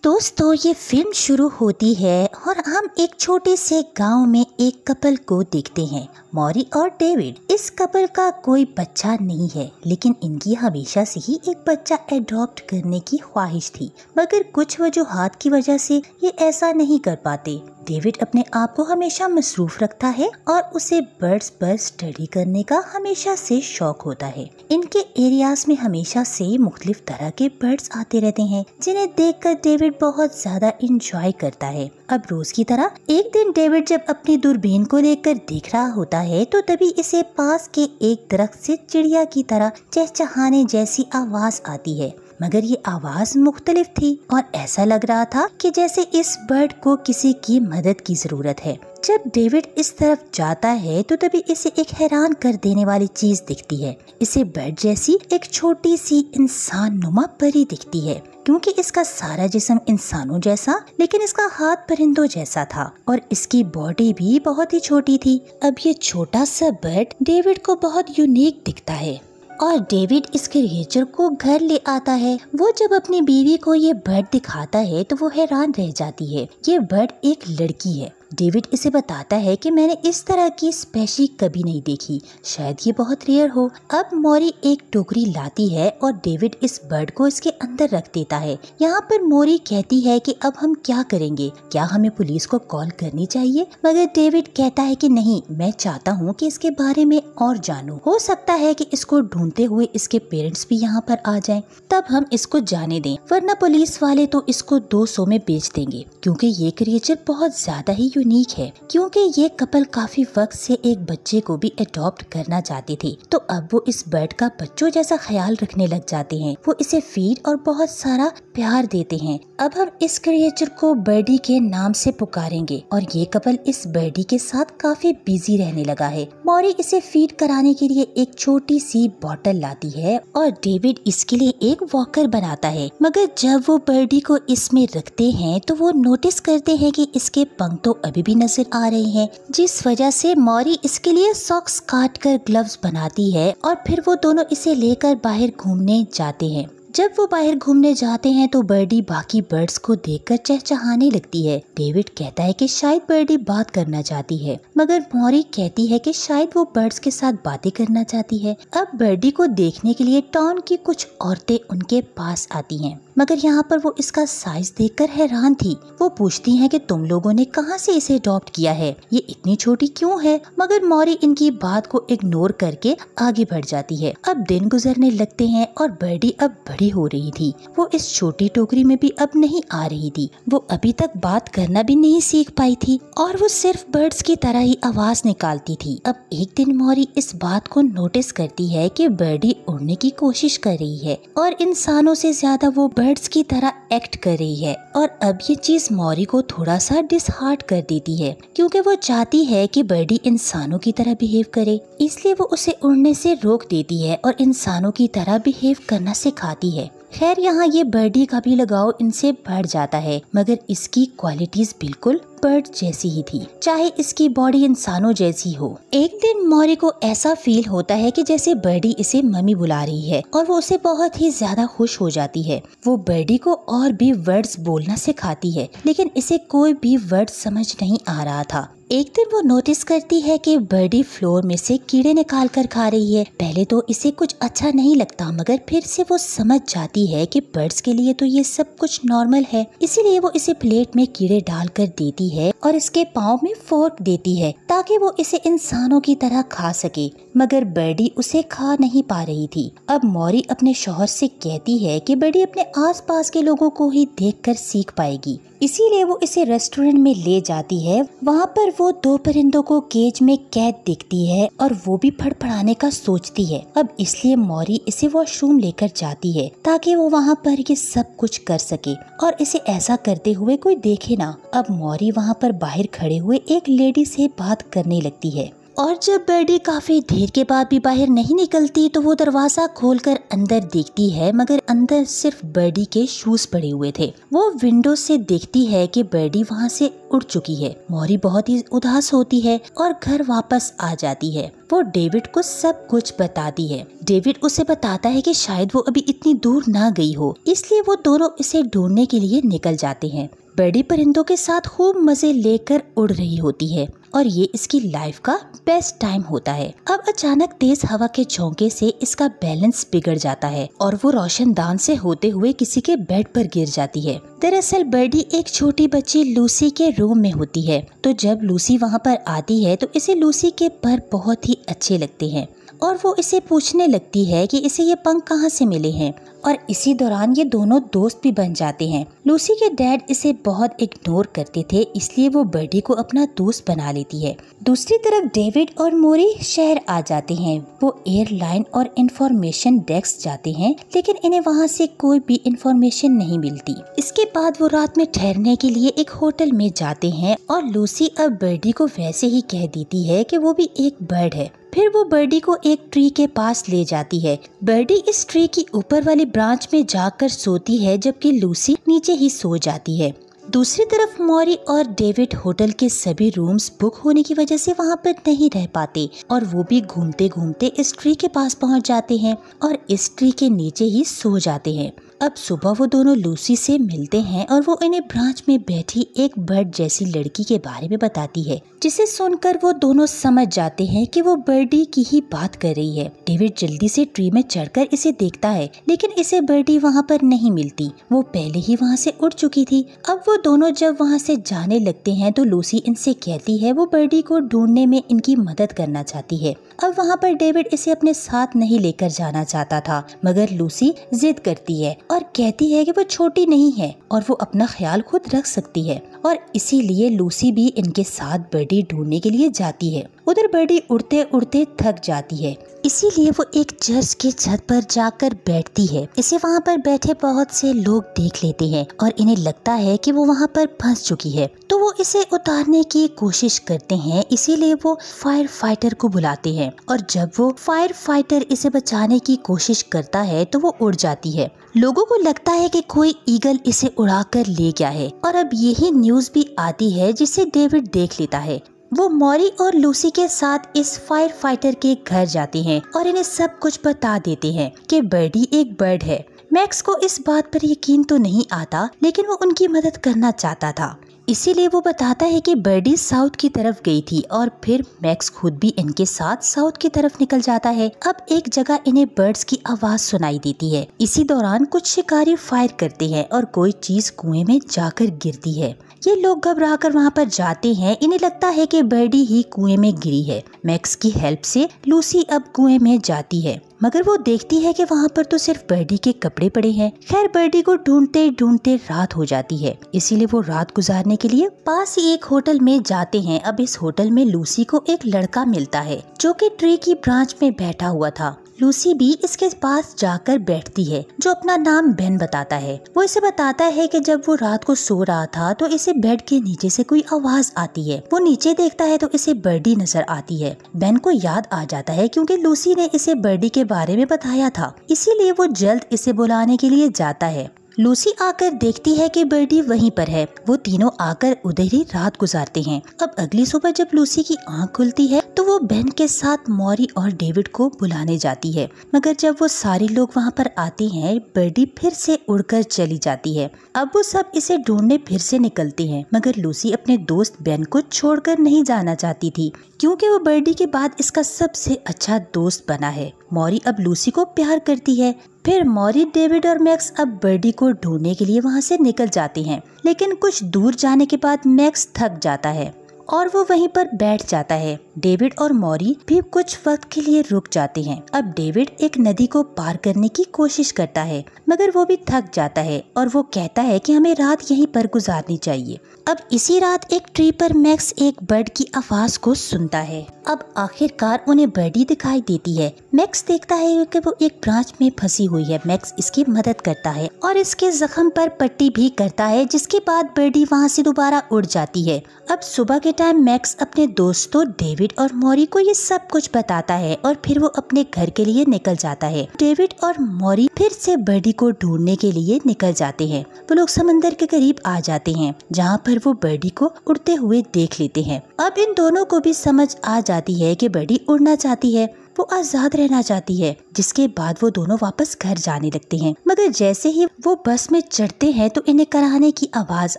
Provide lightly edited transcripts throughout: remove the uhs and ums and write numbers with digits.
दोस्तों, ये फिल्म शुरू होती है और हम एक छोटे से गांव में एक कपल को देखते हैं, मौरी और डेविड। इस कपल का कोई बच्चा नहीं है, लेकिन इनकी हमेशा से ही एक बच्चा एडॉप्ट करने की ख्वाहिश थी, मगर कुछ वजूहात की वजह से ये ऐसा नहीं कर पाते। डेविड अपने आप को हमेशा मसरूफ रखता है और उसे बर्ड्स पर स्टडी करने का हमेशा से शौक होता है। इनके एरियाज में हमेशा से मुख्तलिफ तरह के बर्ड्स आते रहते हैं, जिन्हें देखकर डेविड बहुत ज्यादा इंजॉय करता है। अब रोज की तरह एक दिन डेविड जब अपनी दूरबीन को लेकर देख रहा होता है, तो तभी इसे पास के एक दरख्त से चिड़िया की तरह चहचहाने जैसी आवाज आती है, मगर ये आवाज मुख्तलिफ थी और ऐसा लग रहा था कि जैसे इस बर्ड को किसी की मदद की जरूरत है। जब डेविड इस तरफ जाता है तो तभी इसे एक हैरान कर देने वाली चीज दिखती है। इसे बर्ड जैसी एक छोटी सी इंसान नुमा परी दिखती है, क्योंकि इसका सारा जिस्म इंसानों जैसा लेकिन इसका हाथ परिंदों जैसा था और इसकी बॉडी भी बहुत ही छोटी थी। अब ये छोटा सा बर्ड डेविड को बहुत यूनिक दिखता है और डेविड इस क्रिएचर को घर ले आता है। वो जब अपनी बीवी को ये बर्ड दिखाता है तो वो हैरान रह जाती है। ये बर्ड एक लड़की है। डेविड इसे बताता है कि मैंने इस तरह की स्पेशी कभी नहीं देखी, शायद ये बहुत रेयर हो। अब मौरी एक टोकरी लाती है और डेविड इस बर्ड को इसके अंदर रख देता है। यहाँ पर मौरी कहती है कि अब हम क्या करेंगे, क्या हमें पुलिस को कॉल करनी चाहिए? मगर डेविड कहता है कि नहीं, मैं चाहता हूँ कि इसके बारे में और जानूं। हो सकता है कि इसको ढूंढते हुए इसके पेरेंट्स भी यहाँ पर आ जाएं, तब हम इसको जाने दें, वरना पुलिस वाले तो इसको 200 में बेच देंगे, क्योंकि ये क्रिएचर बहुत ज्यादा ही यूनिक है। क्योंकि ये कपल काफी वक्त से एक बच्चे को भी अडॉप्ट करना चाहते थे, तो अब वो इस बर्ड का बच्चों जैसा ख्याल रखने लग जाते हैं। वो इसे फीड और बहुत सारा प्यार देते हैं। अब हम इस क्रिएचर को बर्डी के नाम से पुकारेंगे और ये कपल इस बर्डी के साथ काफी बिजी रहने लगा है। मौरी इसे फीड कराने के लिए एक छोटी सी बॉटल लाती है और डेविड इसके लिए एक वॉकर बनाता है, मगर जब वो बर्डी को इसमें रखते हैं तो वो नोटिस करते हैं कि इसके पंख तो अभी भी नजर आ रहे हैं, जिस वजह से मौरी इसके लिए सॉक्स काट कर ग्लव्स बनाती है और फिर वो दोनों इसे लेकर बाहर घूमने जाते हैं। जब वो बाहर घूमने जाते हैं तो बर्डी बाकी बर्ड्स को देखकर चहचहाने लगती है। डेविड कहता है कि शायद बर्डी बात करना चाहती है, मगर मौरी कहती है कि शायद वो बर्ड्स के साथ बातें करना चाहती है। अब बर्डी को देखने के लिए टाउन की कुछ औरतें उनके पास आती हैं, मगर यहाँ पर वो इसका साइज देखकर हैरान थी। वो पूछती हैं कि तुम लोगों ने कहाँ से इसे अडॉप्ट किया है, ये इतनी छोटी क्यों है? मगर मौरी इनकी बात को इग्नोर करके आगे बढ़ जाती है। अब दिन गुजरने लगते हैं और बर्डी अब बड़ी हो रही थी। वो इस छोटी टोकरी में भी अब नहीं आ रही थी। वो अभी तक बात करना भी नहीं सीख पाई थी और वो सिर्फ बर्ड्स की तरह ही आवाज निकालती थी। अब एक दिन मौरी इस बात को नोटिस करती है कि बर्डी उड़ने की कोशिश कर रही है और इंसानों से ज्यादा वो बर्ड्स की तरह एक्ट कर रही है। और अब ये चीज मौरी को थोड़ा सा डिसहार्ट कर देती है, क्योंकि वो चाहती है कि बर्डी इंसानों की तरह बिहेव करे, इसलिए वो उसे उड़ने से रोक देती है और इंसानों की तरह बिहेव करना सिखाती है। खैर, यहाँ ये बर्डी का भी लगाव इनसे बढ़ जाता है, मगर इसकी क्वालिटीज बिल्कुल बर्ड जैसी ही थी, चाहे इसकी बॉडी इंसानों जैसी हो। एक दिन मौरी को ऐसा फील होता है कि जैसे बर्डी इसे मम्मी बुला रही है और वो उसे बहुत ही ज्यादा खुश हो जाती है। वो बर्डी को और भी वर्ड्स बोलना सिखाती है, लेकिन इसे कोई भी वर्ड समझ नहीं आ रहा था। एक दिन वो नोटिस करती है कि बर्डी फ्लोर में से कीड़े निकाल कर खा रही है। पहले तो इसे कुछ अच्छा नहीं लगता, मगर फिर से वो समझ जाती है कि बर्ड्स के लिए तो ये सब कुछ नॉर्मल है, इसीलिए वो इसे प्लेट में कीड़े डाल कर देती है और इसके पाँव में फोर्क देती है ताकि वो इसे इंसानों की तरह खा सके। मगर बर्डी उसे खा नहीं पा रही थी। अब मौरी अपने शौहर से कहती है कि बर्डी अपने आसपास के लोगों को ही देखकर सीख पाएगी, इसीलिए वो इसे रेस्टोरेंट में ले जाती है। वहाँ पर वो 2 परिंदों को केज में कैद दिखती है और वो भी फड़फड़ाने का सोचती है। अब इसलिए मौरी इसे वॉशरूम लेकर जाती है ताकि वो वहाँ पर ये सब कुछ कर सके और इसे ऐसा करते हुए कोई देखे ना। अब मौरी वहाँ पर बाहर खड़े हुए एक लेडी से बात करने लगती है और जब बर्डी काफी देर के बाद भी बाहर नहीं निकलती तो वो दरवाजा खोलकर अंदर देखती है, मगर अंदर सिर्फ बर्डी के शूज पड़े हुए थे। वो विंडो से देखती है कि बर्डी वहाँ से उड़ चुकी है। मॉरी बहुत ही उदास होती है और घर वापस आ जाती है। वो डेविड को सब कुछ बताती है। डेविड उसे बताता है कि शायद वो अभी इतनी दूर ना गई हो, इसलिए वो दोनों इसे ढूंढने के लिए निकल जाते हैं। बर्डी परिंदों के साथ खूब मजे लेकर उड़ रही होती है और ये इसकी लाइफ का बेस्ट टाइम होता है। अब अचानक तेज हवा के झोंके से इसका बैलेंस बिगड़ जाता है और वो रोशनदान से होते हुए किसी के बेड पर गिर जाती है। दरअसल बर्डी एक छोटी बच्ची लूसी के रूम में होती है, तो जब लूसी वहाँ पर आती है तो इसे लूसी के पर बहुत ही अच्छे लगते हैं और वो इसे पूछने लगती है कि इसे ये पंख कहाँ से मिले हैं, और इसी दौरान ये दोनों दोस्त भी बन जाते हैं। लूसी के डैड इसे बहुत इग्नोर करते थे, इसलिए वो बर्डी को अपना दोस्त बना लेती है। दूसरी तरफ डेविड और मोरी शहर आ जाते हैं। वो एयरलाइन और इंफॉर्मेशन डेस्क जाते हैं, लेकिन इन्हें वहाँ से कोई भी इंफॉर्मेशन नहीं मिलती। इसके बाद वो रात में ठहरने के लिए एक होटल में जाते हैं और लूसी अब बर्डी को वैसे ही कह देती है कि वो भी एक बर्ड है। फिर वो बर्डी को एक ट्री के पास ले जाती है। बर्डी इस ट्री की ऊपर वाली ब्रांच में जाकर सोती है, जबकि लूसी नीचे ही सो जाती है। दूसरी तरफ मॉरी और डेविड होटल के सभी रूम्स बुक होने की वजह से वहाँ पर नहीं रह पाते और वो भी घूमते घूमते इस ट्री के पास पहुँच जाते हैं और इस ट्री के नीचे ही सो जाते हैं। अब सुबह वो दोनों लूसी से मिलते हैं और वो इन्हें ब्रांच में बैठी एक बर्ड जैसी लड़की के बारे में बताती है, जिसे सुनकर वो दोनों समझ जाते हैं कि वो बर्डी की ही बात कर रही है। डेविड जल्दी से ट्री में चढ़कर इसे देखता है, लेकिन इसे बर्डी वहाँ पर नहीं मिलती। वो पहले ही वहाँ से उड़ चुकी थी। अब वो दोनों जब वहाँ से जाने लगते हैं तो लूसी इनसे कहती है वो बर्डी को ढूंढने में इनकी मदद करना चाहती है। अब वहाँ पर डेविड इसे अपने साथ नहीं लेकर जाना चाहता था, मगर लूसी जिद करती है और कहती है कि वो छोटी नहीं है और वो अपना ख्याल खुद रख सकती है, और इसीलिए लूसी भी इनके साथ बर्डी ढूंढने के लिए जाती है। उधर बर्डी उड़ते उड़ते थक जाती है, इसीलिए वो एक चर्च की छत पर जाकर बैठती है। इसे वहाँ पर बैठे बहुत से लोग देख लेते हैं और इन्हें लगता है कि वो वहाँ पर फंस चुकी है, तो वो इसे उतारने की कोशिश करते हैं। इसीलिए वो फायर फाइटर को बुलाते हैं और जब वो फायर फाइटर इसे बचाने की कोशिश करता है तो वो उड़ जाती है। लोगों को लगता है कि कोई ईगल इसे उड़ाकर ले गया है और अब यही न्यूज़ भी आती है, जिसे डेविड देख लेता है। वो मॉरी और लूसी के साथ इस फायर फाइटर के घर जाते हैं और इन्हें सब कुछ बता देते हैं कि बर्डी एक बर्ड है। मैक्स को इस बात पर यकीन तो नहीं आता, लेकिन वो उनकी मदद करना चाहता था, इसीलिए वो बताता है कि बर्डी साउथ की तरफ गई थी और फिर मैक्स खुद भी इनके साथ साउथ की तरफ निकल जाता है। अब एक जगह इन्हें बर्ड्स की आवाज सुनाई देती है। इसी दौरान कुछ शिकारी फायर करते हैं और कोई चीज कुएं में जाकर गिरती है। ये लोग घबराकर वहाँ पर जाते हैं। इन्हें लगता है कि बर्डी ही कुएं में गिरी है। मैक्स की हेल्प से लूसी अब कुएं में जाती है, मगर वो देखती है कि वहाँ पर तो सिर्फ बर्डी के कपड़े पड़े हैं। खैर बर्डी को ढूंढते ढूंढते रात हो जाती है, इसीलिए वो रात गुजारने के लिए पास ही एक होटल में जाते हैं। अब इस होटल में लूसी को एक लड़का मिलता है जो कि ट्री की ब्रांच में बैठा हुआ था। लूसी भी इसके पास जाकर बैठती है, जो अपना नाम बेन बताता है। वो इसे बताता है कि जब वो रात को सो रहा था तो इसे बेड के नीचे से कोई आवाज आती है। वो नीचे देखता है तो इसे बर्डी नजर आती है। बेन को याद आ जाता है क्योंकि लूसी ने इसे बर्डी के बारे में बताया था, इसीलिए वो जल्द इसे बुलाने के लिए जाता है। लूसी आकर देखती है कि बर्डी वहीं पर है। वो तीनों आकर उधर ही रात गुजारते हैं। अब अगली सुबह जब लूसी की आंख खुलती है तो वो बेन के साथ मॉरी और डेविड को बुलाने जाती है, मगर जब वो सारे लोग वहाँ पर आते हैं बर्डी फिर से उड़कर चली जाती है। अब वो सब इसे ढूंढने फिर से निकलते हैं, मगर लूसी अपने दोस्त बेन को छोड़कर नहीं जाना चाहती थी, क्योंकि वो बर्डी के बाद इसका सबसे अच्छा दोस्त बना है। मॉरी अब लूसी को प्यार करती है। फिर मॉरी, डेविड और मैक्स अब बर्डी को ढूंढने के लिए वहाँ से निकल जाते हैं, लेकिन कुछ दूर जाने के बाद मैक्स थक जाता है और वो वहीं पर बैठ जाता है। डेविड और मॉरी भी कुछ वक्त के लिए रुक जाते हैं। अब डेविड एक नदी को पार करने की कोशिश करता है, मगर वो भी थक जाता है और वो कहता है कि हमें रात यहीं पर गुजारनी चाहिए। अब इसी रात एक ट्री पर मैक्स एक बर्ड की आवाज को सुनता है। अब आखिरकार उन्हें बर्डी दिखाई देती है। मैक्स देखता है कि वो एक ब्रांच में फंसी हुई है। मैक्स इसकी मदद करता है और इसके जख्म पर पट्टी भी करता है, जिसके बाद बर्डी वहाँ से दोबारा उड़ जाती है। अब सुबह के टाइम मैक्स अपने दोस्तों डेविड और मॉरी को ये सब कुछ बताता है और फिर वो अपने घर के लिए निकल जाता है। डेविड और मॉरी फिर से बर्डी को ढूंढने के लिए निकल जाते हैं। वो लोग समंदर के करीब आ जाते हैं जहाँ पर वो बर्डी को उड़ते हुए देख लेते हैं। अब इन दोनों को भी समझ आ जाती है कि बर्डी उड़ना चाहती है, वो आजाद रहना चाहती है। जिसके बाद वो दोनों वापस घर जाने लगते हैं। मगर जैसे ही वो बस में चढ़ते हैं तो इन्हें कराहने की आवाज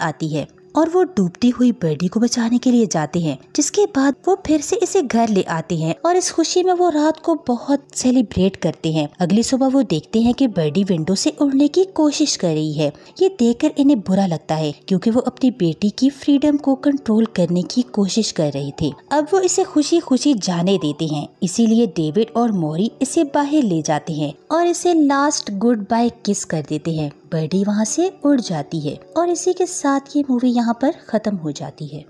आती है और वो डूबती हुई बर्डी को बचाने के लिए जाते हैं। जिसके बाद वो फिर से इसे घर ले आते हैं और इस खुशी में वो रात को बहुत सेलिब्रेट करते हैं। अगली सुबह वो देखते हैं कि बर्डी विंडो से उड़ने की कोशिश कर रही है। ये देखकर इन्हें बुरा लगता है क्योंकि वो अपनी बेटी की फ्रीडम को कंट्रोल करने की कोशिश कर रहे थे। अब वो इसे खुशी खुशी जाने देते हैं। इसीलिए डेविड और मॉरी इसे बाहर ले जाते हैं और इसे लास्ट गुड बाय किस कर देते हैं। बर्डी वहाँ से उड़ जाती है और इसी के साथ ये मूवी यहाँ पर खत्म हो जाती है।